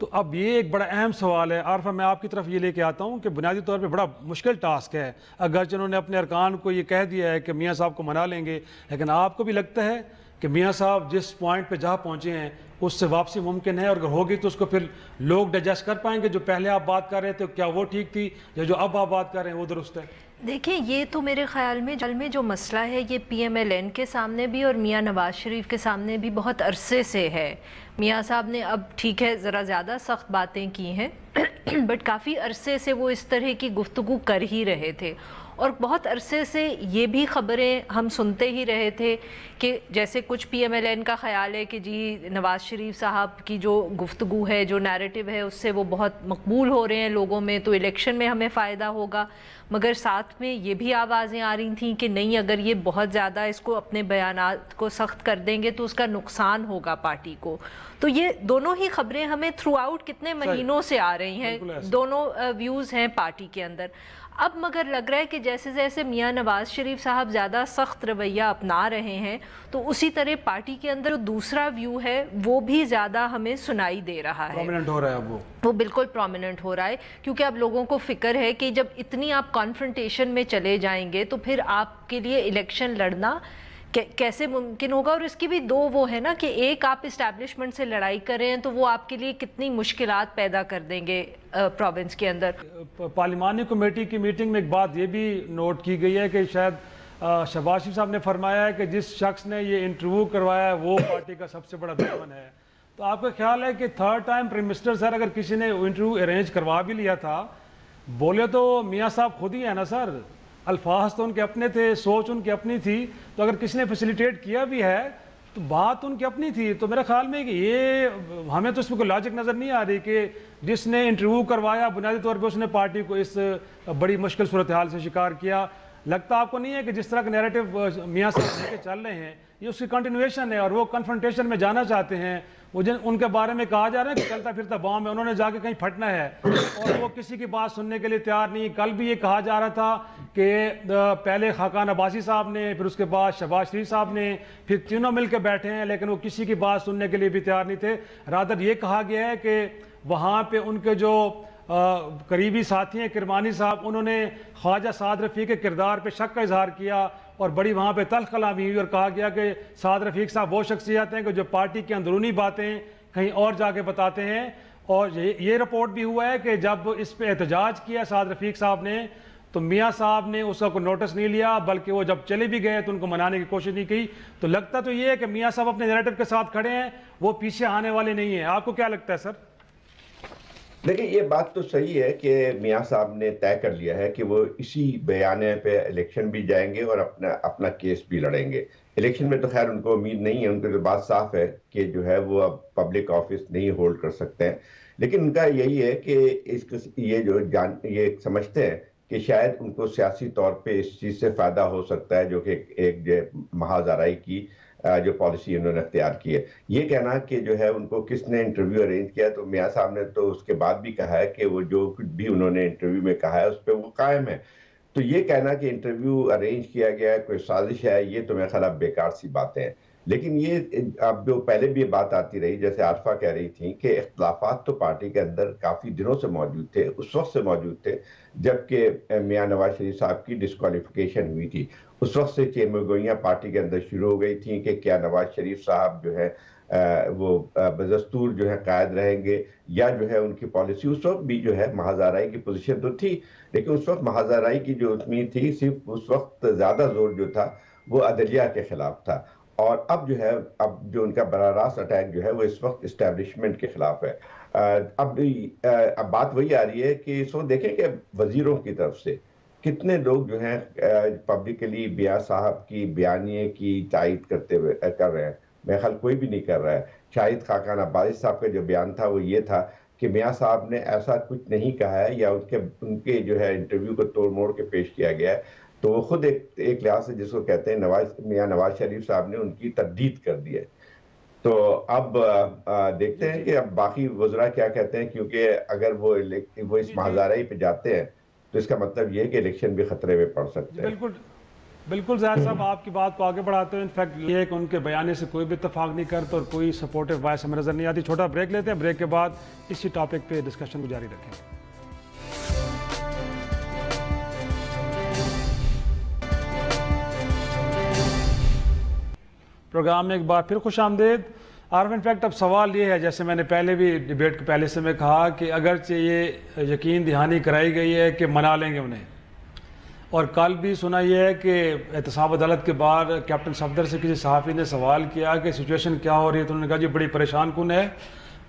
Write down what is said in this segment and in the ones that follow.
تو اب یہ ایک بڑا اہم سوال ہے عارفہ، میں آپ کی طرف یہ لے کے آتا ہوں کہ بنیادی طور پہ بڑا مشکل ٹاسک ہے، اگرچہ انہوں نے اپنے ارکان کو یہ کہہ دیا ہے کہ میاں صاحب کو منا لیں گے، لیکن آپ کو بھی لگتا ہے کہ میاں صاحب جس پوائنٹ پہ جہاں پہنچے ہیں اس سے واپسی ممکن ہے، اور اگر ہوگی تو اس کو پھر لوگ ڈائجسٹ کر پائیں گے؟ جو پہلے آپ بات کر رہے تھے کیا وہ ٹھیک تھی، یا جو اب آپ بات کر رہے ہیں وہ درست ہے؟ دیکھیں، یہ تو میرے خیال میں جو مسئلہ ہے یہ پی ایم ایل این کے سامنے بھی اور میاں نواز شریف کے سامنے بھی بہت عرصے سے ہے۔ میاں صاحب نے اب ٹھیک ہے ذرا زیادہ سخت باتیں کی ہیں بٹ کافی عرصے سے وہ اس طرح کی گفتگو کر ہی رہے تھے، اور بہت عرصے سے یہ بھی خبریں ہم سنتے ہی رہے تھے کہ جیسے کچھ پی ایم ایل این کا خیال ہے کہ جی نواز شریف صاحب کی جو گفتگو ہے، جو نیریٹو ہے، اس سے وہ بہت مقبول ہو رہے ہیں لوگوں میں، تو الیکشن میں ہمیں فائدہ ہوگا، مگر ساتھ میں یہ بھی آوازیں آ رہی تھیں کہ نہیں، اگر یہ بہت زیادہ اس کو اپنے بیانات کو سخت کر دیں گے تو اس کا نقصان ہوگا پارٹی کو۔ تو یہ دونوں ہی خبریں ہمیں تھرو آؤٹ کتنے مہینوں سے آ رہی ہیں، دونوں ویوز ہیں پارٹی کے اندر۔ اب مگر لگ رہا ہے کہ جیسے جیسے میاں نواز شریف صاحب زیادہ سخت رویہ اپنا رہے ہیں تو اسی طرح پارٹی کے اندر دوسرا ویو ہے وہ بھی زیادہ ہمیں سنائی دے رہا ہے، پرومیننٹ ہو رہا ہے، اب وہ بالکل پرومیننٹ ہو رہا ہے، کیونکہ اب لوگوں کو فکر ہے کہ جب اتنی آپ کانفرنٹیشن میں چلے جائیں گے تو پھر آپ کے لیے الیکشن لڑنا کیسے ممکن ہوگا، اور اس کی بھی دو وہ ہے نا کہ ایک آپ اسٹیبلشمنٹ سے لڑائی کر رہے ہیں تو وہ آپ کے لیے کتنی مشکلات پیدا کر دیں گے پروونس کے اندر۔ پارلیمانی کمیٹی کی میٹنگ میں ایک بات یہ بھی نوٹ کی گئی ہے کہ شاید شہباز شریف صاحب نے فرمایا ہے کہ جس شخص نے یہ انٹرویو کروایا ہے وہ پارٹی کا سب سے بڑا دشمن ہے۔ تو آپ کا خیال ہے کہ تھرڈ ٹائم پرائم منسٹر سر اگر کسی نے انٹرویو ارینج کروا بھی لیا تھا، بولے تو میاں صاحب خود ہی ہے نا سر، الفاظ تو ان کے اپنے تھے، سوچ ان کی اپنی تھی، تو اگر کسی نے فیسیلیٹیٹ کیا بھی ہے تو بات ان کی اپنی تھی۔ تو میرے خیال میں کہ یہ ہمیں تو اس میں کوئی لاجک نظر نہیں آ رہی کہ جس نے انٹرویو کروایا بنیادی طور پہ اس نے پارٹی کو اس بڑی مشکل صورتحال سے شکار کیا۔ لگتا آپ کو نہیں ہے کہ جس طرح کا نیریٹو میاں صاحب لے کے چل رہے ہیں یہ اس کی کنٹینویشن ہے، اور وہ کنفرنٹیشن میں جانا چاہتے ہیں؟ وہ ان کے بارے میں کہا جا رہا ہے کہ چلتا پھرتا بام ہے، انہوں نے جا کے کہیں پھٹنا ہے، اور وہ کسی کی بات سننے کے لیے تیار نہیں۔ کل بھی یہ کہا جا رہا تھا کہ پہلے خاقان عباسی صاحب نے، پھر اس کے بعد شہباز شریف صاحب نے، پھر تینوں مل کے بیٹھے ہیں، لیکن وہ کسی کی بات سننے کے لیے بھی تیار نہیں تھے۔ رادر یہ کہا گیا ہے کہ وہاں پہ ان کے جو قریبی ساتھی ہیں کرمانی صاحب، انہوں نے خواجہ سعد رفیق کے کردار پہ شک کا اظہار کیا، اور بڑی وہاں پہ تلخ کلامی ہوئی، اور کہا گیا کہ سعد رفیق صاحب وہ شخصیات ہیں کہ جو پارٹی کی اندرونی باتیں کہیں اور جا کے بتاتے ہیں۔ اور یہ رپورٹ بھی ہوا ہے کہ جب اس پہ احتجاج کیا سعد رفیق صاحب نے تو میاں صاحب نے اس کا کوئی نوٹس نہیں لیا، بلکہ وہ جب چلے بھی گئے تو ان کو منانے کی کوشش نہیں کی۔ تو لگتا تو یہ ہے کہ میاں صاحب اپنے نیریٹو کے ساتھ کھڑے ہیں، وہ پیچھے آنے والے نہیں ہیں۔ آپ کو کیا لگتا ہے سر؟ لیکن یہ بات تو صحیح ہے کہ میاں صاحب نے طے کر لیا ہے کہ وہ اسی بیانے پہ الیکشن بھی جائیں گے اور اپنا کیس بھی لڑیں گے۔ الیکشن میں تو خیر ان کو امید نہیں ہے، ان کی تو بات صاف ہے کہ جو ہے وہ اب پبلک آفس نہیں ہولڈ کر سکتے ہیں، لیکن ان کا یہی ہے کہ یہ سمجھتے ہیں کہ شاید ان کو سیاسی طور پہ اس چیز سے فائدہ ہو سکتا ہے، جو کہ ایک محاذ آرائی کی جو پالیسی انہوں نے اختیار کی ہے۔ یہ کہنا کہ جو ہے ان کو کس نے انٹرویو ارینج کیا، تو میاں صاحب نے تو اس کے بعد بھی کہا ہے کہ وہ جو کچھ بھی انہوں نے انٹرویو میں کہا ہے اس پہ وہ قائم ہے۔ تو یہ کہنا کہ انٹرویو ارینج کیا گیا ہے، کوئی سازش ہے، یہ تو میرے خیال اب بیکار سی باتیں ہیں۔ لیکن یہ اب جو پہلے بھی یہ بات آتی رہی، جیسے عارفہ کہہ رہی تھیں کہ اختلافات تو پارٹی کے اندر کافی دنوں سے موجود تھے، اس وقت سے موجود تھے جبکہ میاں نواز شریف صاحب کی ڈسکوالیفیکیشن ہوئی تھی۔ اس وقت سے چیمہ گوئیاں پارٹی کے اندر شروع ہو گئی تھیں کہ کیا نواز شریف صاحب جو ہے وہ بدستور جو ہے قائد رہیں گے، یا جو ہے ان کی پالیسی۔ اس وقت بھی جو ہے محاذ آرائی کی پوزیشن تو تھی، لیکن اس وقت محاذ آرائی کی جو اتنی تھی، صرف اس وقت زیادہ زور جو تھا وہ عدلیہ کے خلاف تھا، اور اب جو ہے اب جو ان کا براہ راست اٹیک جو ہے وہ اس وقت اسٹیبلشمنٹ کے خلاف ہے۔ اب بات وہی آ رہی ہے کہ اس وقت دیکھیں کہ وزیروں کی طرف سے کتنے لوگ جو ہیں پبلکلی میاں صاحب کی بیانیے کی تائید کر رہے ہیں۔ میرے خیال کوئی بھی نہیں کر رہا ہے۔ شاہد خاقان عباسی صاحب کا جو بیان تھا وہ یہ تھا کہ میاں صاحب نے ایسا کچھ نہیں کہا ہے، یا ان کے جو ہے انٹرویو کو توڑ موڑ کے پیش کیا گیا ہے، تو وہ خود ایک لحاظ سے جس کو کہتے ہیں میاں نواز شریف صاحب نے ان کی تردید کر دی ہے۔ تو اب دیکھتے ہیں کہ اب باقی وزراء کیا کہتے ہیں، کیونکہ اگر وہ اس محاذ آرائی پہ جاتے ہیں تو اس کا مطلب یہ ہے کہ الیکشن بھی خطرے میں پڑ سکتے ہیں۔ بالکل بالکل ظاہر صاحب آپ کی بات کو آگے بڑھاتے ہیں. انفیکٹ یہ ہے کہ ان کے بیانے سے کوئی بھی اتفاق نہیں کرتا اور کوئی سپورٹیو وائس ہمیں نظر نہیں آتی. چھوٹا بریک لیتے ہیں, بریک کے بعد اسی ٹاپک پہ ڈسکشن کو جاری رکھیں گے. پروگرام میں ایک بار پھر خوش آمدید. اور انفیکٹ اب سوال یہ ہے, جیسے میں نے پہلے بھی ڈیبیٹ کے پہلے سے میں کہا کہ اگرچہ یہ یقین دہانی کرائی گئی ہے کہ منا لیں گے انہیں, اور کل بھی سنا یہ ہے کہ احتساب عدالت کے بعد کیپٹن صفدر سے کسی صحافی نے سوال کیا کہ سچویشن کیا ہو رہی ہے, تو انہوں نے کہا جی بڑی پریشان کن ہے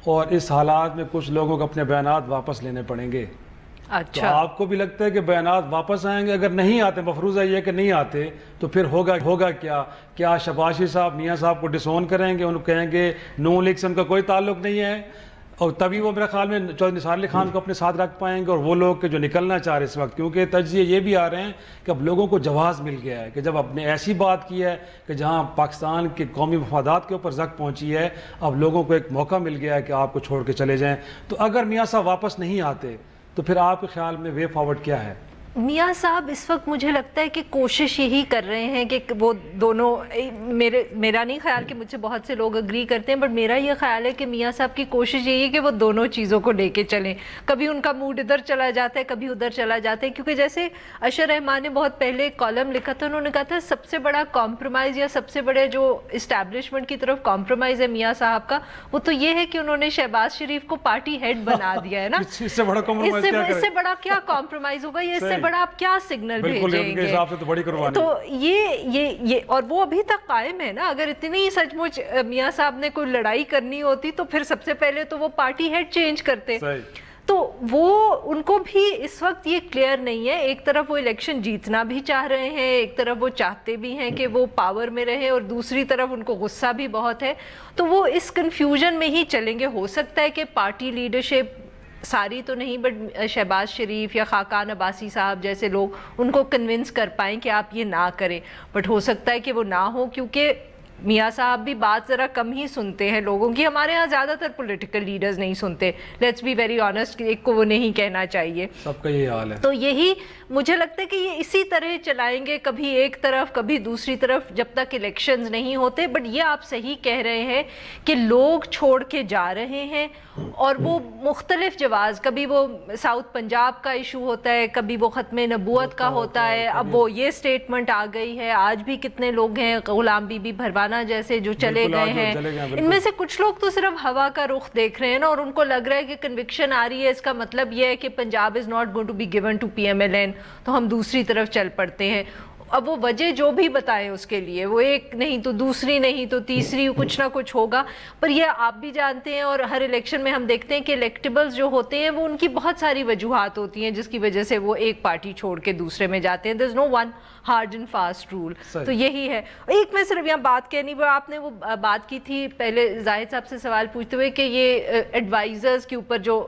اور اس حالات میں کچھ لوگوں کو اپنے بیانات واپس لینے پڑیں گے. اچھا, تو آپ کو بھی لگتا ہے کہ بیانات واپس آئیں گے؟ اگر نہیں آتے, مفروضہ یہ کہ نہیں آتے, تو پھر ہوگا کیا شہباز شریف صاحب میاں صاحب کو ڈس اون کریں گے, ان کو کہیں گے نون لیگ سے ان کا کوئی تعلق نہیں ہے, اور تبھی وہ میرے خیال میں چودھری نثار علی خان کو اپنے ساتھ رکھ پائیں گے, اور وہ لوگ کہ جو نکلنا چاہ رہے اس وقت, کیونکہ تجزیے یہ بھی آ رہے ہیں کہ اب لوگوں کو جواز مل گیا ہے کہ جب آپ نے ایسی بات کی ہے کہ جہاں پاکستان کے قومی مفادات کے اوپر زک پہنچی ہے, اب لوگوں کو ایک موقع مل گیا ہے کہ آپ کو چھوڑ کے چلے جائیں. تو اگر میاں صاحب واپس نہیں آتے تو پھر آپ کے خیال میں وے فارورڈ کیا ہے؟ میاں صاحب اس وقت مجھے لگتا ہے کہ کوشش یہی کر رہے ہیں کہ وہ دونوں, میرا نہیں خیال کہ مجھ سے بہت سے لوگ اگری کرتے ہیں, بٹ میرا یہ خیال ہے کہ میاں صاحب کی کوشش یہی ہے کہ وہ دونوں چیزوں کو لے کے چلیں. کبھی ان کا موڈ ادھر چلا جاتا ہے, کبھی ادھر چلا جاتا ہے, کیونکہ جیسے اشر رحمان نے بہت پہلے ایک کالم لکھا تھا, انہوں نے کہا تھا سب سے بڑا کمپرومائز یا سب سے بڑے جو اسٹیبلشمنٹ کی طرف کمپرومائز ہے میاں صاحب کا, وہ تو یہ ہے کہ انہوں نے شہباز شریف کو پارٹی ہیڈ بنا دیا ہے نا. اس سے بڑا کیا کمپرومائز ہوگا, یہ اس سے بڑا آپ کیا سگنل بھیجیں گے؟ تو یہ اور وہ ابھی تک قائم ہے نا. اگر اتنی سچ مچ میاں صاحب نے کوئی لڑائی کرنی ہوتی تو پھر سب سے پہلے تو وہ پارٹی ہیڈ چینج کرتے. تو وہ ان کو بھی اس وقت یہ کلیئر نہیں ہے. ایک طرف وہ الیکشن جیتنا بھی چاہ رہے ہیں, ایک طرف وہ چاہتے بھی ہیں کہ وہ پاور میں رہے, اور دوسری طرف ان کو غصہ بھی بہت ہے. تو وہ اس کنفیوژن میں ہی چلیں گے. ہو سکتا ہے کہ پارٹی لیڈرشپ ساری تو نہیں, بٹ شہباز شریف یا خاقان عباسی صاحب جیسے لوگ ان کو کنونس کر پائیں کہ آپ یہ نہ کریں. بٹ ہو سکتا ہے کہ وہ نہ ہو, کیونکہ میاں صاحب بھی بات ذرا کم ہی سنتے ہیں لوگوں کی. ہمارے ہاں زیادہ تر پولیٹیکل لیڈرز نہیں سنتے, لیٹس بی ویری آنیسٹ, ایک کو وہ نہیں کہنا چاہیے, سب کا یہ حال ہے. تو یہی مجھے لگتا ہے کہ یہ اسی طرح چلائیں گے, کبھی ایک طرف کبھی دوسری طرف, جب تک الیکشنز نہیں ہوتے. بٹ یہ آپ صحیح کہہ رہے ہیں کہ لوگ چھوڑ کے جا رہے ہیں, اور وہ مختلف جواز, کبھی وہ ساؤتھ پنجاب کا ایشو ہوتا ہے, کبھی وہ ختم نبوت کا ہوتا ہے, اب وہ یہ سٹیٹمنٹ آ گئی ہے. آج بھی کتنے لوگ ہیں, غلام بی بی بھروانہ جیسے جو چلے گئے ہیں, ان میں سے کچھ لوگ تو صرف ہوا کا رخ دیکھ رہے ہیں نا, اور ان کو لگ رہا ہے کہ کنوکشن آ رہی ہے, اس کا مطلب یہ ہے کہ Punjab is not going to be given to P M L N, تو ہم دوسری طرف چل پڑتے ہیں. اب وہ وجہ جو بھی بتائیں اس کے لیے, وہ ایک نہیں تو دوسری نہیں تو تیسری, کچھ نہ کچھ ہوگا. پر یہ آپ بھی جانتے ہیں, اور ہر الیکشن میں ہم دیکھتے ہیں کہ الیکٹیبلز جو ہوتے ہیں وہ ان کی بہت ساری وجوہات ہوتی ہیں جس کی وجہ سے وہ ایک پارٹی چھوڑ کے دوسرے میں جاتے ہیں. there's no one hard and fast rule. تو یہی ہے. ایک میں صرف یہاں بات کہنی, وہ آپ نے وہ بات کی تھی پہلے زاہد صاحب سے سوال پوچھتے ہوئے کہ یہ ایڈوائزرز کے اوپر جو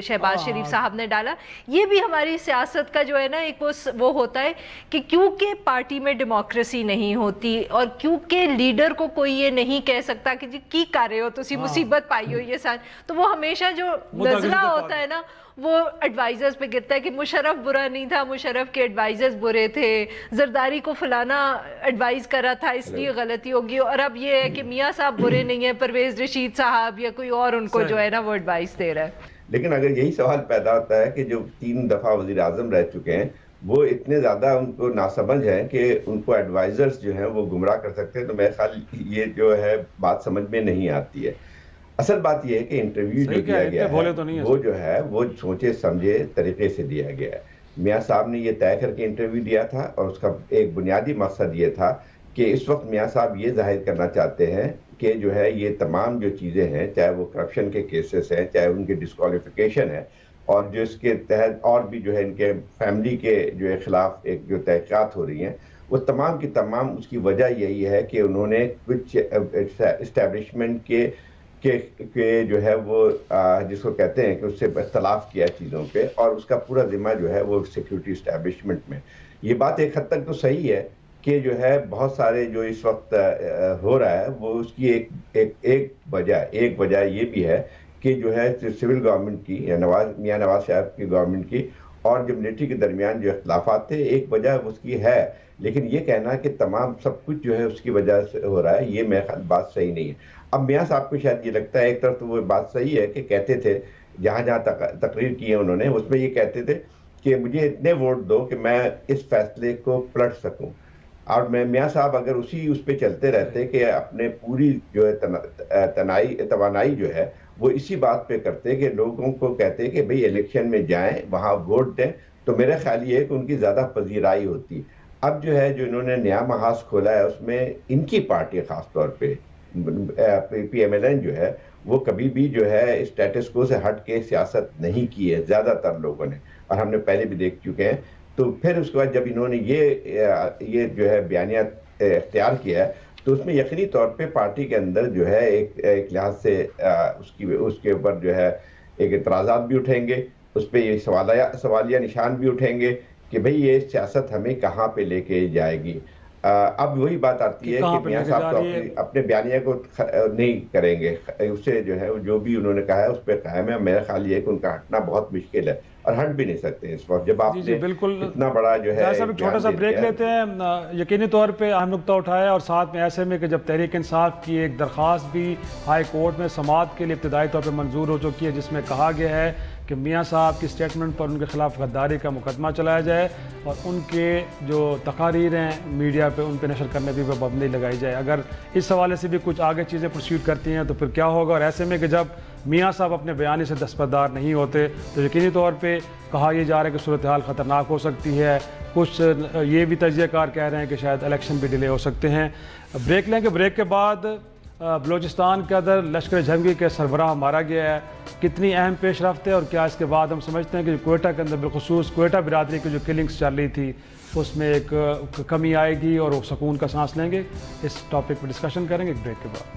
شہباز شریف صاحب نے ڈالا, یہ بھی ہماری سیاست کا جو ہے نا ایک وہ ہوتا ہے کہ کیونکہ پارٹی میں ڈیموکریسی نہیں ہوتی, اور کیونکہ لیڈر کو کوئی یہ نہیں کہہ سکتا کہ جی کی کر رہے ہو تسی, مصیبت پائی ہو یہ سان, تو وہ ہمیشہ جو نزلہ ہوتا ہے نا وہ ایڈوائزرز پہ گرتا ہے کہ مشرف برا نہیں تھا, مشرف کے ایڈوائزرز برے تھے, زرداری کو فلانا ایڈوائز کرا تھا اس لیے غلطی ہوگی, اور اب یہ ہے کہ میاں صاحب برے نہیں ہیں, پرویز رشید صاحب یا کوئی اور ان کو جو ہے نا وہ ایڈوائز دے رہا ہے. لیکن اگر یہی سوال پیدا ہوتا ہے کہ جو 3 دفعہ وزیر اعظم رہ چکے ہیں وہ اتنے زیادہ ان کو ناسمجھ ہیں کہ ان کو ایڈوائزرز جو ہیں وہ گمراہ کر سکتے ہیں, تو میرے خیال یہ جو ہے بات سمجھ میں نہیں آتی ہے. اصل بات یہ ہے کہ انٹرویو جو دیا گیا ہے وہ جو ہے وہ سوچے سمجھے طریقے سے دیا گیا ہے. میاں صاحب نے یہ طے کر کے انٹرویو دیا تھا, اور اس کا ایک بنیادی مقصد یہ تھا کہ اس وقت میاں صاحب یہ ظاہر کرنا چاہتے ہیں کہ جو ہے یہ تمام جو چیزیں ہیں, چاہے وہ کرپشن کے کیسز ہیں, چاہے ان کی ڈسکوالیفیکیشن ہے, اور جو اس کے تحت اور بھی جو ہے ان کے فیملی کے جو خلاف ایک جو تحقیقات ہو رہی ہیں, وہ تمام کی تمام اس کی وجہ یہی ہے کہ انہوں نے کچھ اسٹیبلشمنٹ کے جو ہے وہ جس کو کہتے ہیں کہ اس سے اختلاف کیا چیزوں پہ, اور اس کا پورا ذمہ جو ہے وہ سیکیورٹی اسٹیبلشمنٹ میں. یہ بات ایک حد تک تو صحیح ہے کہ جو ہے بہت سارے جو اس وقت ہو رہا ہے وہ اس کی ایک وجہ یہ بھی ہے کہ جو ہے سول گورنمنٹ کی یا میاں نواز صاحب کی گورنمنٹ کی اور جو ملٹری کے درمیان جو اختلافات تھے، ایک وجہ اس کی ہے، لیکن یہ کہنا کہ تمام سب کچھ جو ہے اس کی وجہ سے ہو رہا ہے، یہ میرے خیال بات صحیح نہیں ہے۔ اب میاں صاحب کو شاید یہ لگتا ہے، ایک طرف تو وہ بات صحیح ہے کہ کہتے تھے جہاں جہاں تقریر کی ہے انہوں نے، اس میں یہ کہتے تھے کہ مجھے اتنے ووٹ دو کہ میں اس فیصلے کو پلٹ سکوں، اور میاں صاحب اگر اس پہ چلتے رہتے کہ اپنے پوری جو ہے توانائی جو ہے وہ اسی بات پہ کرتے کہ لوگوں کو کہتے کہ بھئی الیکشن میں جائیں، وہاں ووٹ دیں، تو میرا خیال یہ ہے کہ ان کی زیادہ پذیرائی ہوتی۔ اب جو ہے جو انہوں نے نیا محاذ کھولا ہے، اس میں ان کی پارٹی خاص طور پہ پی ایم ایل این جو ہے وہ کبھی بھی جو ہے اسٹیٹس کو سے ہٹ کے سیاست نہیں کی ہے زیادہ تر لوگوں نے، اور ہم نے پہلے بھی دیکھ چکے ہیں۔ تو پھر اس کے بعد جب انہوں نے یہ جو ہے بیانیہ اختیار کیا ہے، تو اس میں یقینی طور پہ پارٹی کے اندر جو ہے ایک لحاظ سے اس کے اوپر جو ہے ایک اعتراضات بھی اٹھیں گے، اس پہ یہ سوالیہ نشان بھی اٹھیں گے کہ بھئی یہ سیاست ہمیں کہاں پہ لے کے جائے گی۔ اب وہی بات آتی ہے کہ میاں صاحب تو اپنے بیانیہ کو نہیں کریں گے، اس سے جو ہے جو بھی انہوں نے کہا ہے اس پہ قائم ہے۔ میرا خیال یہ ہے کہ ان کا ہٹنا بہت مشکل ہے، اور ہٹ بھی نہیں سکتے اس وقت جب آپ نے اتنا بڑا جو ہے۔ صاحب ایک چھوٹا سا بریک لیتے ہیں۔ یقینی طور پہ اہم نقطہ اٹھایا، اور ساتھ میں ایسے میں کہ جب تحریک انصاف کی ایک درخواست بھی ہائی کورٹ میں سماعت کے لیے ابتدائی طور پہ منظور ہو چکی ہے، جس میں کہا گیا ہے کہ میاں صاحب کی سٹیٹمنٹ پر ان کے خلاف غداری کا مقدمہ چلایا جائے، اور ان کے جو تقاریر ہیں میڈیا پہ ان پہ نشر کرنے بھی پابندی لگائی جائے۔ اگر اس حوالے سے بھی کچھ آگے چیزیں پرسیوٹ کرتی ہیں تو پھر کیا ہوگا؟ اور ایسے میں کہ جب میاں صاحب اپنے بیانی سے دستبردار نہیں ہوتے تو یقینی طور پہ کہا یہ جا رہا ہے کہ صورتحال خطرناک ہو سکتی ہے۔ کچھ یہ بھی تجزیہ کار کہہ رہے ہیں کہ شاید الیکشن بھی ڈیلے ہو سکتے ہیں۔ بریک لیں گے، بریک کے بعد بلوچستان کے اندر لشکر جھنگی کے سربراہ مارا گیا ہے، کتنی اہم پیش رفت ہے، اور کیا اس کے بعد ہم سمجھتے ہیں کہ کوئٹہ کے اندر بالخصوص کوئٹہ برادری کی جو کلنگز چل رہی تھی اس میں ایک کمی آئے گی اور وہ سکون کا سانس لیں گے؟ اس ٹاپک پر ڈسکشن کریں گے ایک بریک کے بعد۔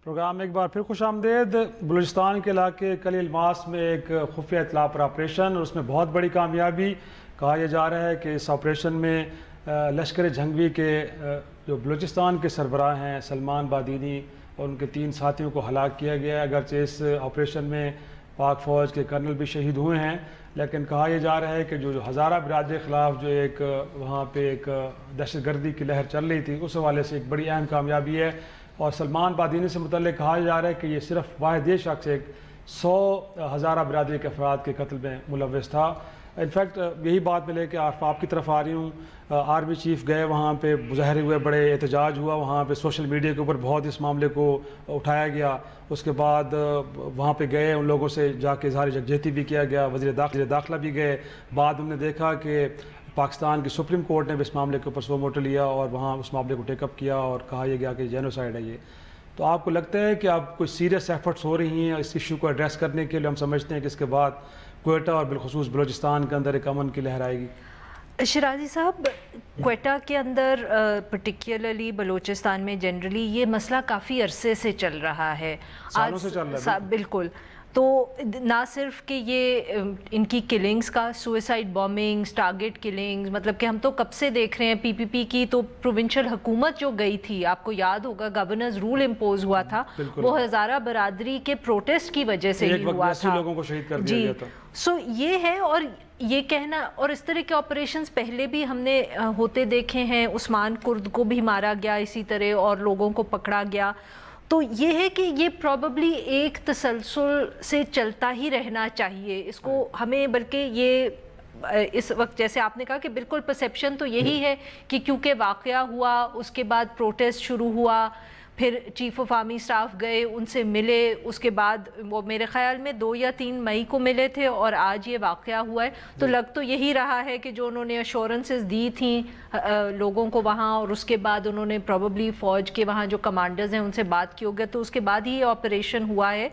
پروگرام میں ایک بار پھر خوش آمدید۔ بلوچستان کے علاقے کلی الماس میں ایک خفیہ اطلاع پر آپریشن، اور اس میں بہت بڑی کامیابی۔ کہا یہ جا رہا ہے کہ اس آپریشن میں لشکر جھنگوی کے جو بلوچستان کے سربراہ ہیں سلمان بادینی اور ان کے 3 ساتھیوں کو ہلاک کیا گیا ہے۔ اگرچہ اس آپریشن میں پاک فوج کے کرنل بھی شہید ہوئے ہیں، لیکن کہا یہ جا رہا ہے کہ جو ہزارہ برادری کے خلاف جو ایک وہاں پہ ایک دہشت گردی کی لہر چل رہی تھی، اس حوالے سے ایک بڑی اہم کامیابی ہے۔ اور سلمان بادینی سے متعلق کہا جا رہا ہے کہ یہ صرف واحد یہ شخص ایک 100 ہزارہ برادری کے افراد کے قتل میں ملوث تھا۔ انفیکٹ یہی بات میں لے کے آپ کی طرف آ رہی ہوں، آرمی چیف گئے وہاں پہ، مظاہرے ہوئے، بڑے احتجاج ہوا وہاں پہ، سوشل میڈیا کے اوپر بہت اس معاملے کو اٹھایا گیا۔ اس کے بعد وہاں پہ گئے، ان لوگوں سے جا کے اظہار یکجہتی بھی کیا گیا، وزیر داخلہ بھی گئے۔ بعد ہم نے دیکھا کہ پاکستان کی سپریم کورٹ نے بھی اس معاملے کے اوپر سو موٹو لیا اور وہاں اس معاملے کو ٹیک اپ کیا اور کہا یہ گیا کہ جینوسائیڈ ہے یہ۔ تو آپ کو لگتا ہے کہ اب کوئی سیریس ایفرٹس ہو رہی ہیں اس ایشو کو ایڈریس کرنے کے لیے؟ ہم سمجھتے ہیں کہ اس کے بعد کوئٹہ اور بالخصوص بلوچستان کے اندر ایک امن کی لہر آئے گی۔ شیرازی صاحب، کوئٹہ کے اندر پرٹیکولرلی بلوچستان میں جنرلی یہ مسئلہ کافی عرصے سے چل رہا ہے، سالوں سے چل رہا ہے۔ بالکل۔ تو نہ صرف کہ یہ ان کی کلنگز کا، سوئسائڈ بومنگز، ٹارگٹ کلنگز، مطلب کہ ہم تو کب سے دیکھ رہے ہیں پی پی پی کی تو پروونشل حکومت جو گئی تھی، آپ کو یاد ہوگا گورنرز رول امپوز ہوا تھا، وہ ہزارہ برادری کے پروٹیسٹ کی وجہ سے ہی ہوا تھا، لوگوں کو شہید کر دیا گیا تھا۔ سو یہ ہے، اور یہ کہنا، اور اس طرح کے آپریشنز پہلے بھی ہم نے ہوتے دیکھے ہیں، عثمان کرد کو بھی مارا گیا اسی طرح اور لوگوں کو پکڑا گیا۔ تو یہ ہے کہ یہ پروبیبلی ایک تسلسل سے چلتا ہی رہنا چاہیے اس کو ہمیں، بلکہ یہ اس وقت جیسے آپ نے کہا کہ بالکل پرسیپشن تو یہی ہے کہ کیونکہ واقعہ ہوا اس کے بعد پروٹیسٹ شروع ہوا، پھر چیف آف آرمی سٹاف گئے, ان سے ملے, اس کے بعد وہ میرے خیال میں 2 یا 3 مئی کو ملے تھے اور آج یہ واقعہ ہوا ہے. تو لگ تو یہی رہا ہے کہ جو انہوں نے ایشورنسز دی تھیں لوگوں کو وہاں, اور اس کے بعد انہوں نے پروبیبلی فوج کے وہاں جو کمانڈرز ہیں ان سے بات کی ہوگی, تو اس کے بعد ہی یہ آپریشن ہوا ہے.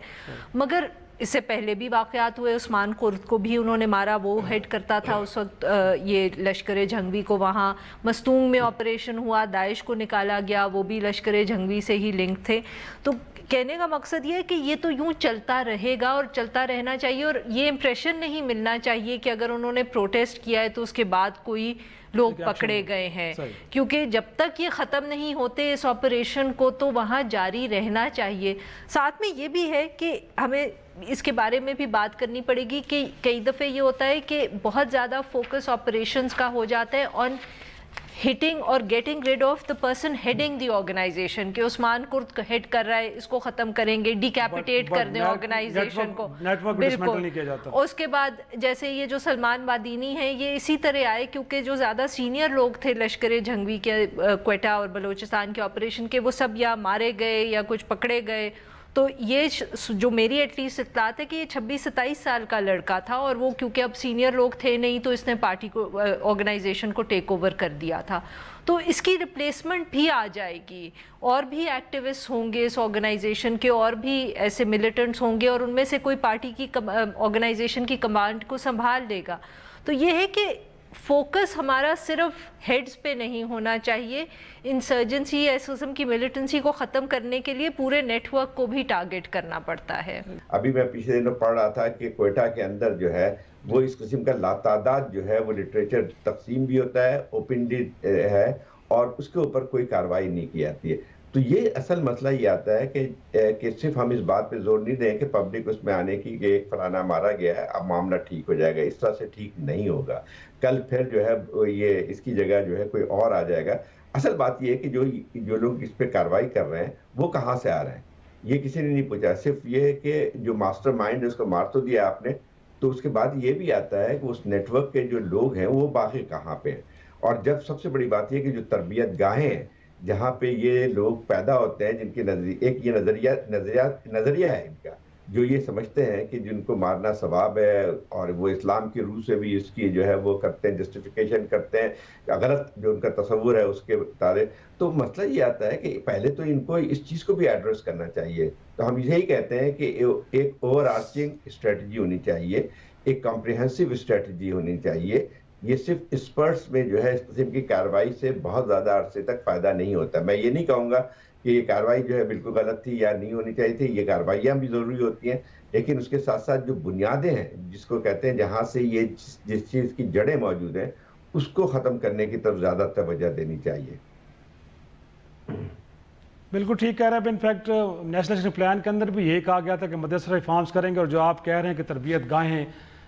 مگر اس سے پہلے بھی واقعات ہوئے, عثمان کرد کو بھی انہوں نے مارا, وہ ہیڈ کرتا تھا اس وقت یہ لشکر جھنگوی کو. وہاں مستونگ میں آپریشن ہوا, داعش کو نکالا گیا, وہ بھی لشکر جھنگوی سے ہی لنک تھے. تو کہنے کا مقصد یہ ہے کہ یہ تو یوں چلتا رہے گا اور چلتا رہنا چاہیے, اور یہ امپریشن نہیں ملنا چاہیے کہ اگر انہوں نے پروٹیسٹ کیا ہے تو اس کے بعد کوئی لوگ پکڑے گئے ہیں, کیونکہ جب تک یہ ختم نہیں ہوتے اس آپریشن کو تو وہاں جاری رہنا چاہیے. ساتھ میں یہ بھی ہے کہ ہمیں اس کے بارے میں بھی بات کرنی پڑے گی کہ کئی دفعہ یہ ہوتا ہے کہ بہت زیادہ فوکس آپریشنز کا ہو جاتا ہے آن ہٹنگ اور getting rid of the person heading the organization, کہ عثمان کرد ہیڈ کر رہا ہے, اس کو ختم کریں گے, ڈیکیپیٹیٹ کر دیں آرگنائزیشن کو. بالکل. اس کے بعد جیسے یہ جو سلمان بادینی ہیں یہ اسی طرح آئے, کیونکہ جو زیادہ سینئر لوگ تھے لشکر جھنگوی کے کوئٹہ اور بلوچستان کے آپریشن کے, وہ سب یا مارے گئے یا کچھ پکڑے گئے. تو یہ جو میری ایٹ لیسٹ اطلاعات ہے کہ یہ 26-27 سال کا لڑکا تھا, اور وہ کیونکہ اب سینئر لوگ تھے نہیں تو اس نے پارٹی کو آرگنائزیشن کو ٹیک اوور کر دیا تھا. تو اس کی ریپلیسمنٹ بھی آ جائے گی, اور بھی ایکٹیوسٹ ہوں گے اس آرگنائزیشن کے, اور بھی ایسے ملیٹنٹس ہوں گے, اور ان میں سے کوئی پارٹی کی آرگنائزیشن کی کمانڈ کو سنبھال لے گا. تو یہ ہے کہ فوکس ہمارا صرف ہیڈز پہ نہیں ہونا چاہیے, انسرجنسی یا اس قسم کی ملیٹنسی کو ختم کرنے کے لیے پورے نیٹ ورک کو بھی ٹارگٹ کرنا پڑتا ہے. ابھی میں پچھلے دنوں پڑھ رہا تھا کہ کوئٹہ کے اندر جو ہے وہ اس قسم کا لاتعداد جو ہے وہ لٹریچر تقسیم بھی ہوتا ہے, اوپنلی ہے, اور اس کے اوپر کوئی کارروائی نہیں کی جاتی ہے. تو یہ اصل مسئلہ یہ آتا ہے کہ صرف ہم اس بات پہ زور نہیں دیں کہ پبلک اس میں آنے کی کہ ایک فلانا مارا گیا ہے اب معاملہ ٹھیک ہو جائے گا. اس طرح سے ٹھیک نہیں ہوگا. کل پھر جو ہے یہ اس کی جگہ جو ہے کوئی اور آ جائے گا. اصل بات یہ ہے کہ جو لوگ اس پہ کارروائی کر رہے ہیں وہ کہاں سے آ رہے ہیں, یہ کسی نے نہیں پوچھا. صرف یہ ہے کہ جو ماسٹر مائنڈ ہے اس کو مار تو دیا آپ نے, تو اس کے بعد یہ بھی آتا ہے کہ اس نیٹ ورک کے جو لوگ ہیں وہ باقی کہاں پہ ہیں. اور جب سب سے بڑی بات یہ کہ جو تربیت گاہیں ہیں جہاں پہ یہ لوگ پیدا ہوتے ہیں, جن کے ایک یہ نظریہ ہے ان کا, جو یہ سمجھتے ہیں کہ جن کو مارنا ثواب ہے, اور وہ اسلام کی روح سے بھی اس کی جو ہے وہ کرتے ہیں, جسٹیفیکیشن کرتے ہیں, غلط جو ان کا تصور ہے اس کے مطابق. تو مسئلہ یہ آتا ہے کہ پہلے تو ان کو اس چیز کو بھی ایڈریس کرنا چاہیے. تو ہم یہی کہتے ہیں کہ ایک اوور آرچنگ اسٹریٹجی ہونی چاہیے, ایک کمپریہنسو اسٹریٹجی ہونی چاہیے. یہ صرف اسپرٹس میں جو ہے اس قسم کی کارروائی سے بہت زیادہ عرصے تک فائدہ نہیں ہوتا. میں یہ نہیں کہوں گا کہ یہ کارروائی جو ہے بالکل غلط تھی یا نہیں ہونی چاہیے تھی, یہ کارروائیاں بھی ضروری ہوتی ہیں, لیکن اس کے ساتھ ساتھ جو بنیادیں ہیں جس کو کہتے ہیں جہاں سے یہ جس چیز کی جڑیں موجود ہیں اس کو ختم کرنے کی طرف زیادہ توجہ دینی چاہیے. بالکل ٹھیک کہہ رہے ہیں. انفیکٹ نیشنل ایکشن پلان کے اندر بھی یہی کہا گیا تھا کہ مدرسہ ریفارمز کریں گے, اور جو آپ کہہ رہے ہیں کہ تربیت گاہیں,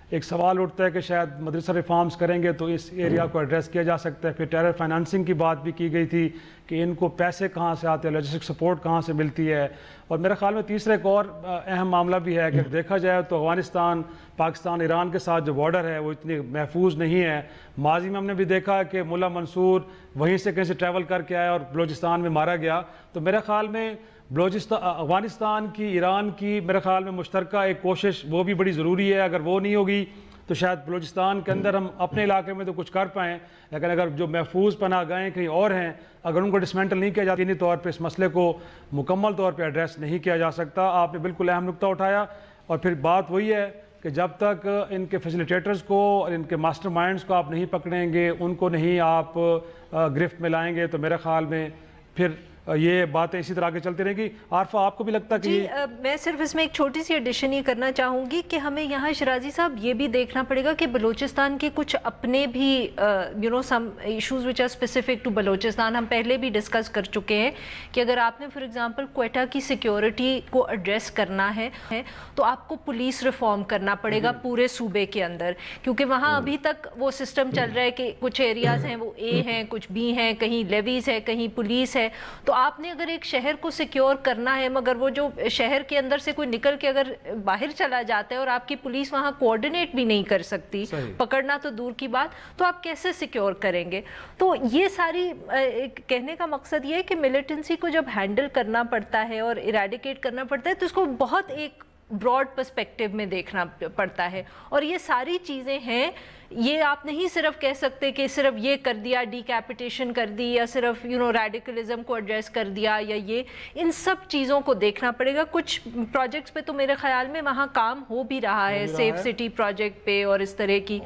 ایک سوال اٹھتا ہے کہ شاید مدرسہ ریفارمز کریں گے تو اس ایریا کو ایڈریس کیا جا سکتا ہے. پھر ٹیرر فائنانسنگ کی بات بھی کی گئی تھی کہ ان کو پیسے کہاں سے آتے ہیں, لاجسٹک سپورٹ کہاں سے ملتی ہے. اور میرے خیال میں تیسرا ایک اور اہم معاملہ بھی ہے کہ دیکھا جائے تو افغانستان, پاکستان, ایران کے ساتھ جو بارڈر ہے وہ اتنی محفوظ نہیں ہے. ماضی میں ہم نے بھی دیکھا کہ ملا منصور وہیں سے کہیں سے ٹریول کر کے آیا اور بلوچستان میں مارا گیا. تو میرے خیال میں افغانستان کی, ایران کی میرے خیال میں مشترکہ ایک کوشش وہ بھی بڑی ضروری ہے. اگر وہ نہیں ہوگی تو شاید بلوچستان کے اندر ہم اپنے علاقے میں تو کچھ کر پائیں, لیکن اگر جو محفوظ پناہ گاہیں کہیں اور ہیں اگر ان کو ڈسمینٹل نہیں کیا جاتی دینی طور پہ اس مسئلے کو مکمل طور پہ ایڈریس نہیں کیا جا سکتا. آپ نے بالکل اہم نقطہ اٹھایا. اور پھر بات وہی ہے کہ جب تک ان کے فیسیلیٹیٹرز کو اور ان کے ماسٹر مائنڈز کو آپ نہیں پکڑیں گے, ان کو نہیں آپ گرفت میں لائیں گے, تو میرے خیال میں پھر یہ باتیں اسی طرح آگے چلتی رہیں گی. عارفہ آپ کو بھی لگتا ہے کہ جی میں صرف اس میں ایک چھوٹی سی ایڈیشن یہ کرنا چاہوں گی کہ ہمیں یہاں شرازی صاحب یہ بھی دیکھنا پڑے گا کہ بلوچستان کے کچھ اپنے بھی some issues which are specific to Balochistan. ہم پہلے بھی ڈسکس کر چکے ہیں کہ اگر آپ نے فار ایگزامپل کوئٹہ کی سیکیورٹی کو ایڈریس کرنا ہے تو آپ کو پولیس ریفارم کرنا پڑے گا پورے صوبے کے اندر, کیونکہ وہاں ابھی تک وہ سسٹم چل رہا ہے کہ کچھ ایریاز ہیں وہ اے ہیں, کچھ بی ہیں, کہیں لیویز ہے, کہیں پولیس ہے. تو آپ نے اگر ایک شہر کو سیکیور کرنا ہے مگر وہ جو شہر کے اندر سے کوئی نکل کے اگر باہر چلا جاتا ہے اور آپ کی پولیس وہاں کوارڈینیٹ بھی نہیں کر سکتی, پکڑنا تو دور کی بات, تو آپ کیسے سیکیور کریں گے؟ تو یہ ساری کہنے کا مقصد یہ ہے کہ ملیٹنسی کو جب ہینڈل کرنا پڑتا ہے اور ایریڈیکیٹ کرنا پڑتا ہے تو اس کو بہت ایک براڈ پرسپیکٹیو میں دیکھنا پڑتا ہے, اور یہ ساری چیزیں ہیں. یہ آپ نہیں صرف کہہ سکتے کہ صرف یہ کر دیا, ڈی کیپیٹیشن کر دی, یا صرف ریڈیکلزم کو ایڈریس کر دیا, یا یہ ان سب چیزوں کو دیکھنا پڑے گا. کچھ پروجیکٹس پہ تو میرے خیال میں وہاں کام ہو بھی رہا ہے, سیف سٹی پروجیکٹ پہ اور اس طرح کی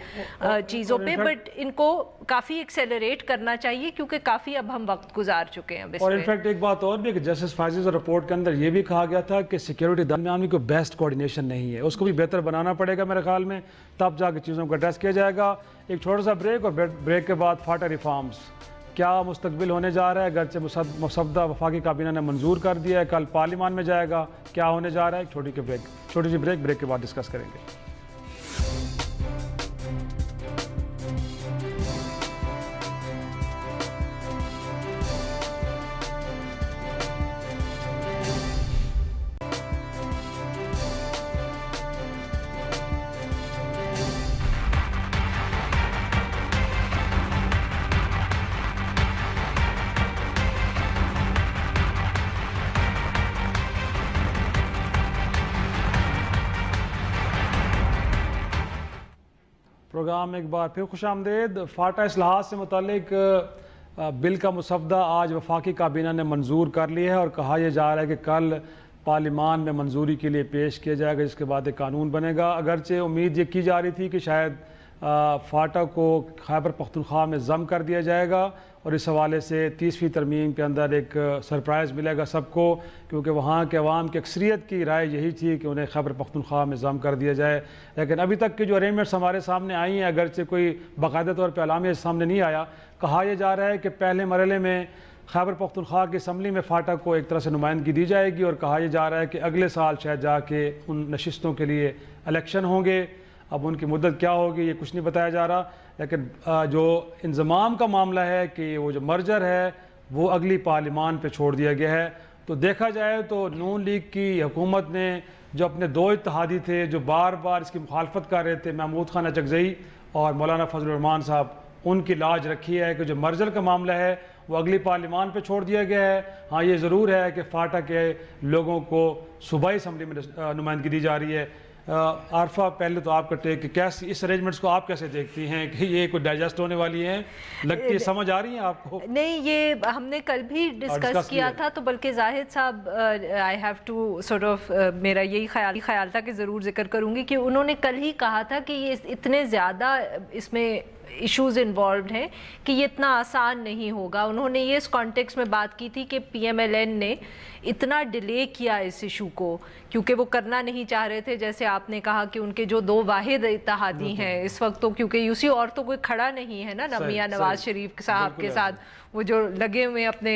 چیزوں پہ, بٹ ان کو کافی ایکسیلریٹ کرنا چاہیے کیونکہ کافی اب ہم وقت گزار چکے ہیں. اور انفیکٹ ایک بات اور بھی کہ جسٹس فائزی رپورٹ کے اندر یہ بھی کہا گیا تھا کہ سیکیورٹی درمیان کوئی بیسٹ کوارڈینیشن نہیں ہے, اس کو بھی بہتر بنانا پڑے گا میرے خیال میں, تب جا کے چیزوں کو ایڈریس کیا جائے گا. ایک چھوٹا سا بریک, اور بریک کے بعد فاٹا ریفارمز کیا مستقبل ہونے جا رہا ہے. اگرچہ مصوبہ وفاقی کابینہ نے منظور کر دیا ہے, کل پارلیمان میں جائے گا, کیا ہونے جا رہا ہے. ایک چھوٹی سی بریک کے بعد ڈسکس کریں گے. پروگرام میں ایک بار پھر خوش آمدید. فاٹا اصلاحات سے متعلق بل کا مسودہ آج وفاقی کابینہ نے منظور کر لیا ہے, اور کہا یہ جا رہا ہے کہ کل پارلیمان میں منظوری کے لیے پیش کیا جائے گا, جس کے بعد ایک قانون بنے گا. اگرچہ امید یہ کی جا رہی تھی کہ شاید فاٹا کو خیبر پختونخوا میں ضم کر دیا جائے گا, اور اس حوالے سے 30ویں ترمیم کے اندر ایک سرپرائز ملے گا سب کو, کیونکہ وہاں کے عوام کی اکثریت کی رائے یہی تھی کہ انہیں خیبر پختونخوا میں ضم کر دیا جائے. لیکن ابھی تک کی جو ارینجمنٹس ہمارے سامنے آئی ہیں, اگرچہ کوئی باقاعدہ طور پہ اعلامیہ سامنے نہیں آیا, کہا یہ جا رہا ہے کہ پہلے مرحلے میں خیبر پختونخوا کی اسمبلی میں فاٹا کو ایک طرح سے نمائندگی دی جائے گی, اور کہا یہ جا رہا ہے کہ اگلے سال شاید جا کے ان نشستوں کے لیے الیکشن ہوں گے. اب ان کی مدت کیا ہوگی یہ کچھ نہیں بتایا جا رہا, لیکن جو انضمام کا معاملہ ہے کہ وہ جو مرجر ہے وہ اگلی پارلیمان پہ چھوڑ دیا گیا ہے. تو دیکھا جائے تو نون لیگ کی حکومت نے جو اپنے دو اتحادی تھے جو بار بار اس کی مخالفت کر رہے تھے, محمود خان اچکزئی اور مولانا فضل الرحمان صاحب, ان کی لاج رکھی ہے کہ جو مرجر کا معاملہ ہے وہ اگلی پارلیمان پہ چھوڑ دیا گیا ہے. ہاں یہ ضرور ہے کہ فاٹا کے لوگوں کو صوبائی اسمبلی میں نمائندگی دی جا رہی ہے. عارفہ پہلے تو آپ کا ٹیک کیسے اس ارینجمنٹس کو آپ کیسے دیکھتی ہیں کہ یہ کوئی ڈائجسٹ ہونے والی ہیں, لگتی ہے سمجھ آ رہی ہیں آپ کو؟ نہیں, یہ ہم نے کل بھی ڈسکس کیا تھا, تو بلکہ زاہد صاحب I have to sort of میرا یہی خیال تھا کہ ضرور ذکر کروں گی کہ انہوں نے کل ہی کہا تھا کہ یہ اتنے زیادہ اس میں ایشوز انوالوڈ ہیں کہ یہ اتنا آسان نہیں ہوگا. انہوں نے یہ اس کانٹیکس میں بات کی تھی کہ پی ایم ایل این نے اتنا ڈیلے کیا اس ایشو کو کیونکہ وہ کرنا نہیں چاہ رہے تھے, جیسے آپ نے کہا کہ ان کے جو دو واحد اتحادی ہیں اس وقت, تو کیونکہ یوسی اور تو کوئی کھڑا نہیں ہے نا میاں نواز شریف صاحب کے ساتھ, وہ جو لگے ہوئے اپنے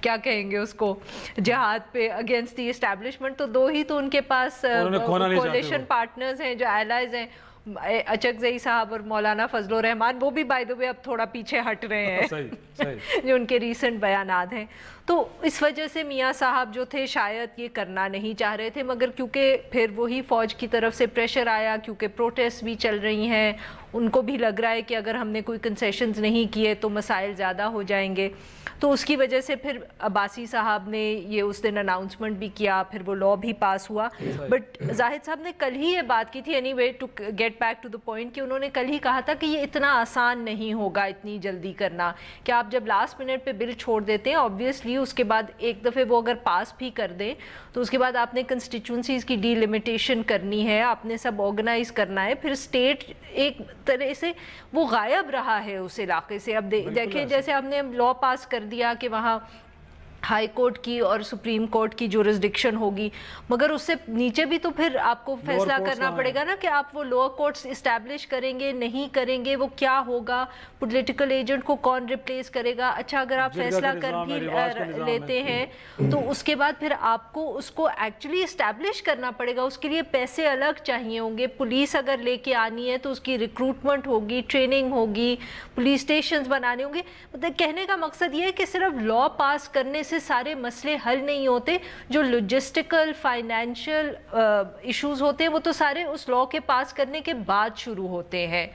کیا کہیں گے اس کو جہاد پہ اگینسٹ دی اسٹیبلشمنٹ, تو دو ہی تو ان کے پاس کولیشن پارٹنرز ہیں جو ایلائز ہیں, اچکزئی صاحب اور مولانا فضل الرحمان. وہ بھی بائی دا وے اب تھوڑا پیچھے ہٹ رہے ہیں جو ان کے ریسنٹ بیانات ہیں. تو اس وجہ سے میاں صاحب جو تھے شاید یہ کرنا نہیں چاہ رہے تھے, مگر کیونکہ پھر وہی فوج کی طرف سے پریشر آیا, کیونکہ پروٹیسٹ بھی چل رہی ہیں, ان کو بھی لگ رہا ہے کہ اگر ہم نے کوئی کنسیشنز نہیں کیے تو مسائل زیادہ ہو جائیں گے, تو اس کی وجہ سے پھر عباسی صاحب نے یہ اس دن اناؤنسمنٹ بھی کیا, پھر وہ لا بھی پاس ہوا. بٹ زاہد صاحب نے کل ہی یہ بات کی تھی, anyway to get back to the point, کہ انہوں نے کل ہی کہا تھا کہ یہ اتنا آسان نہیں ہوگا اتنی جلدی کرنا, کہ آپ جب لاسٹ منٹ پہ بل چھوڑ دیتے ہیں آبویسلی اس کے بعد ایک دفعہ وہ اگر پاس بھی کر دیں تو اس کے بعد آپ نے کنسٹیچوئنسیز کی ڈی لمیٹیشن کرنی ہے, آپ نے سب آرگنائز کرنا ہے, پھر اسٹیٹ ایک طرح سے وہ غائب رہا ہے اس علاقے سے. اب دیکھیں جیسے ہم نے لا پاس کر دیا کہ وہاں ہائی کورٹ کی اور سپریم کورٹ کی جورسڈکشن ہوگی، مگر اس سے نیچے بھی تو پھر آپ کو فیصلہ کرنا پڑے گا نا کہ آپ وہ لوور کورٹس اسٹیبلش کریں گے نہیں کریں گے، وہ کیا ہوگا، پولیٹیکل ایجنٹ کو کون ریپلیس کرے گا. اچھا اگر آپ فیصلہ کر بھی لیتے ہیں تو اس کے بعد پھر آپ کو اس کو ایکچولی اسٹیبلش کرنا پڑے گا، اس کے لیے پیسے الگ چاہیے ہوں گے. پولیس اگر لے کے آنی ہے تو اس کی ریکروٹمنٹ ہوگی، ٹریننگ ہوگی، پولیس اسٹیشنز بنانے ہوں گے. مطلب کہنے کا مقصد یہ ہے کہ صرف لا پاس کرنے سے سارے مسئلے حل نہیں ہوتے، جو لوجسٹیکل فائنینشیل ایشوز ہوتے ہیں وہ تو سارے اس لا کے پاس کرنے کے بعد شروع ہوتے ہیں.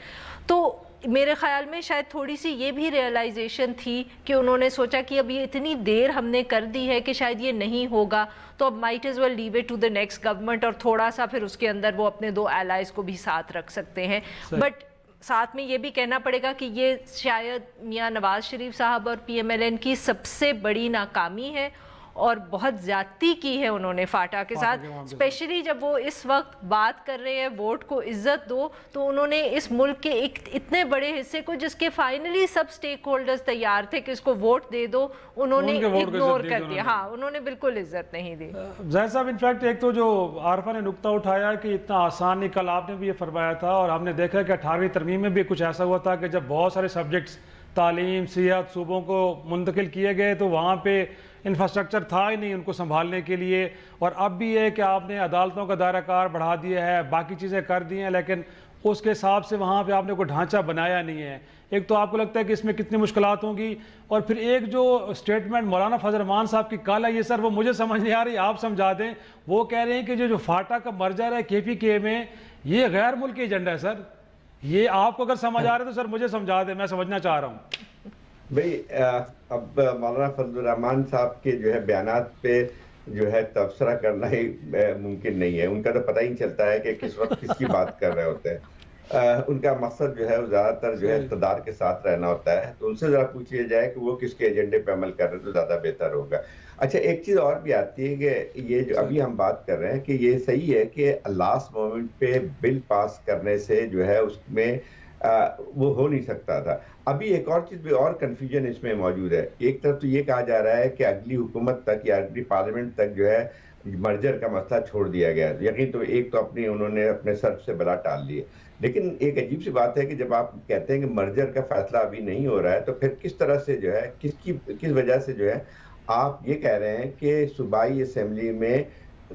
تو میرے خیال میں شاید تھوڑی سی یہ بھی ریئلائزیشن تھی کہ انہوں نے سوچا کہ اب یہ اتنی دیر ہم نے کر دی ہے کہ شاید یہ نہیں ہوگا، تو اب might as well leave it to the next government, اور تھوڑا سا پھر اس کے اندر وہ اپنے 2 الائز کو بھی ساتھ رکھ سکتے ہیں. بٹ ساتھ میں یہ بھی کہنا پڑے گا کہ یہ شاید میاں نواز شریف صاحب اور پی ایم ایل این کی سب سے بڑی ناکامی ہے، اور بہت زیادتی کی ہے انہوں نے فاٹا کے ساتھ. اسپیشلی جب وہ اس وقت بات کر رہے ہیں ووٹ کو عزت دو، تو انہوں نے اس ملک کے ایک اتنے بڑے حصے کو جس کے فائنلی سب سٹیک ہولڈرز تیار تھے کہ اس کو ووٹ دے دو، انہوں نے اگنور کر دیا. ہاں انہوں نے بالکل عزت نہیں دی. زاہد صاحب انفیکٹ ایک تو جو عارفہ نے نقطہ اٹھایا کہ اتنا آسان نہیں، کل آپ نے بھی یہ فرمایا تھا اور ہم نے دیکھا کہ 18ویں ترمیم میں بھی کچھ ایسا ہوا تھا کہ جب بہت سارے سبجیکٹس تعلیم، صحت صوبوں کو منتقل کیے گئے تو وہاں پہ انفراسٹرکچر تھا ہی نہیں ان کو سنبھالنے کے لیے. اور اب بھی ہے کہ آپ نے عدالتوں کا دائرہ کار بڑھا دیا ہے، باقی چیزیں کر دی ہیں، لیکن اس کے حساب سے وہاں پہ آپ نے کوئی ڈھانچہ بنایا نہیں ہے. ایک تو آپ کو لگتا ہے کہ اس میں کتنی مشکلات ہوں گی، اور پھر ایک جو اسٹیٹمنٹ مولانا فضل الرحمان صاحب کی کل ہے، یہ سر وہ مجھے سمجھ نہیں آ رہی، آپ سمجھا دیں. وہ کہہ رہے ہیں کہ جو فاٹا کا مرجر ہے کے پی کے میں، یہ غیر ملکی ایجنڈا ہے. سر یہ آپ کو اگر سمجھ آ رہا ہے تو سر مجھے سمجھا دیں، میں سمجھنا چاہ رہا ہوں. بھئی اب مولانا فضل الرحمان صاحب کے جو ہے بیانات پہ جو ہے تبصرہ کرنا ہی ممکن نہیں ہے. ان کا تو پتہ ہی نہیں چلتا ہے کہ کس وقت کس کی بات کر رہے ہوتے ہیں. ان کا مقصد جو ہے وہ زیادہ تر جو ہے اقتدار کے ساتھ رہنا ہوتا ہے. تو ان سے ذرا پوچھ لیا جائے کہ وہ کس کے ایجنڈے پہ عمل کر رہے تو زیادہ بہتر ہوگا. اچھا ایک چیز اور بھی آتی ہے کہ یہ جو ابھی ہم بات کر رہے ہیں کہ یہ صحیح ہے کہ لاسٹ مومنٹ پہ بل پاس کرنے سے جو ہے اس میں وہ ہو نہیں سکتا تھا. ابھی ایک اور چیز بھی اور کنفیوژن اس میں موجود ہے. ایک طرف تو یہ کہا جا رہا ہے کہ اگلی حکومت تک یا اگلی پارلیمنٹ تک جو ہے مرجر کا مسئلہ چھوڑ دیا گیا. یقین تو ایک تو انہوں نے اپنے سر سے بلا ٹال لیے. لیکن ایک عجیب سی بات ہے کہ جب آپ کہتے ہیں کہ مرجر کا فیصلہ ابھی نہیں ہو رہا ہے تو پھر کس طرح سے جو ہے کس وجہ سے جو ہے آپ یہ کہہ رہے ہیں کہ صوبائی اسمبلی میں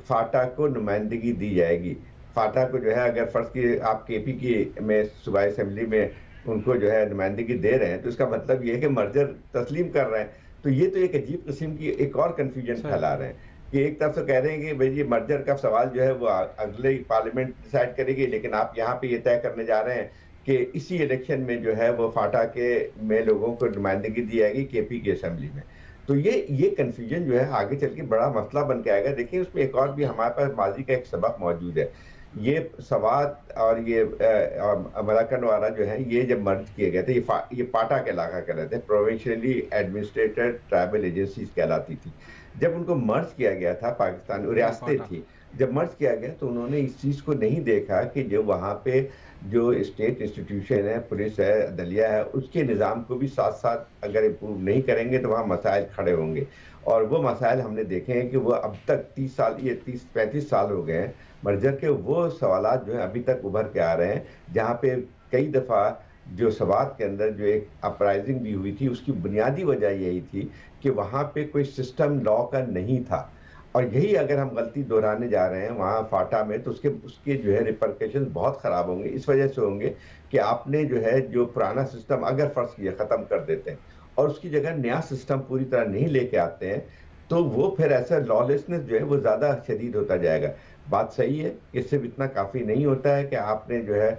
فاٹا کو نمائندگی دی جائے گی. فاٹا کو جو ہے اگر فرض کی آپ کے پی کی میں صوبائی اسمبلی میں ان کو جو ہے نمائندگی دے رہے ہیں تو اس کا مطلب یہ ہے کہ مرجر تسلیم کر رہے ہیں. تو یہ تو ایک عجیب قسم کی ایک اور کنفیوژن پھیلا رہے ہیں کہ ایک طرف سے کہہ رہے ہیں کہ بھئی یہ مرجر کا سوال جو ہے وہ اگلے پارلیمنٹ ڈیسائیڈ کرے گی، لیکن آپ یہاں پہ یہ طے کرنے جا رہے ہیں کہ اسی الیکشن میں جو ہے وہ فاٹا کے میں لوگوں کو نمائندگی دی جائے گی کے پی کی اسمبلی میں. تو یہ کنفیوژن جو ہے آگے چل کے بڑا مسئلہ بن کے آئے گا. دیکھیں اس میں ایک اور بھی ہمارے پاس ماضی کا ایک سبق موجود ہے. یہ سوات اور یہ ملاکن وارا جو ہے یہ جب مرج کیے گئے تھے، یہ پاٹا کے علاقہ کہلاتے ہیں، پروونشلی ایڈمنسٹریٹڈ ٹرائبل ایجنسیز کہلاتی تھی. جب ان کو مرج کیا گیا تھا، پاکستان ریاستیں تھی، جب مرج کیا گیا تو انہوں نے اس چیز کو نہیں دیکھا کہ جو وہاں پہ جو اسٹیٹ انسٹیٹیوشن ہے، پولیس ہے، عدلیہ ہے، اس کے نظام کو بھی ساتھ ساتھ اگر امپروو نہیں کریں گے تو وہاں مسائل کھڑے ہوں گے. اور وہ مسائل ہم نے دیکھے ہیں کہ وہ اب تک 35 سال ہو گئے ہیں مرجر کے. وہ سوالات جو ہیں ابھی تک ابھر کے آ رہے ہیں، جہاں پہ کئی دفعہ جو سوات کے اندر جو ایک اپرائزنگ بھی ہوئی تھی اس کی بنیادی وجہ یہی تھی کہ وہاں پہ کوئی سسٹم لا کا نہیں تھا. اور یہی اگر ہم غلطی دہرانے جا رہے ہیں وہاں فاٹا میں تو اس کے جو ہے ریپرکیشن بہت خراب ہوں گے. اس وجہ سے ہوں گے کہ آپ نے جو ہے جو پرانا سسٹم اگر فرض کیا ختم کر دیتے ہیں اور اس کی جگہ نیا سسٹم پوری طرح نہیں لے کے آتے ہیں تو وہ پھر ایسا لا لیسنس جو ہے وہ زیادہ شدید ہوتا جائے گا. بات صحیح ہے، اس سے اتنا کافی نہیں ہوتا ہے کہ آپ نے جو ہے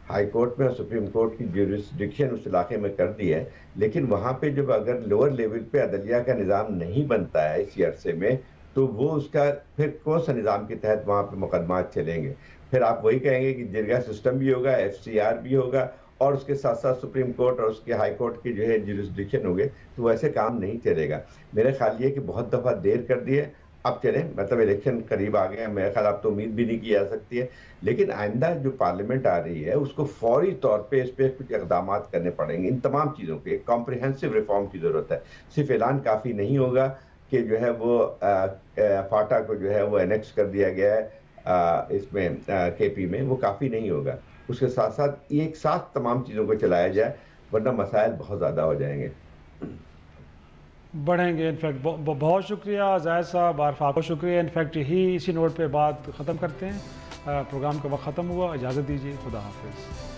ہائی کورٹ میں اور سپریم کورٹ کی جورسڈکشن اس علاقے میں کر دی ہے، لیکن وہاں پہ جب اگر لوور لیول پہ عدلیہ کا نظام نہیں بنتا ہے اسی عرصے میں تو وہ اس کا پھر کون سا نظام کے تحت وہاں پہ مقدمات چلیں گے. پھر آپ وہی کہیں گے کہ جرگہ سسٹم بھی ہوگا، ایف سی آر بھی ہوگا اور اس کے ساتھ ساتھ سپریم کورٹ اور اس کے ہائی کورٹ کی جو ہے جورسڈکشن ہوگے، تو ویسے کام نہیں چلے گا. میرے خیال یہ کہ بہت دفعہ دیر کر دی ہے. اب چلیں مطلب الیکشن قریب آ گئے ہیں، میرے خیال اب تو امید بھی نہیں کی جا سکتی ہے، لیکن آئندہ جو پارلیمنٹ آ رہی ہے اس کو فوری طور پہ اس پہ کچھ اقدامات کرنے پڑیں گے. ان تمام چیزوں پہ ایک کمپریہنسو ریفارم کی ضرورت ہے. صرف اعلان کافی نہیں ہوگا. کہ جو ہے وہ فاٹا کو جو ہے وہ انیکس کر دیا گیا ہے اس میں کے پی میں، وہ کافی نہیں ہوگا. اس کے ساتھ ساتھ ایک ساتھ تمام چیزوں کو چلایا جائے، ورنہ مسائل بہت زیادہ ہو جائیں گے، بڑھیں گے. انفیکٹ بہت شکریہ زاہد صاحب، عارفہ کو شکریہ. انفیکٹ اسی نوٹ پہ بات ختم کرتے ہیں. پروگرام کا وقت ختم ہوا، اجازت دیجیے، خدا حافظ.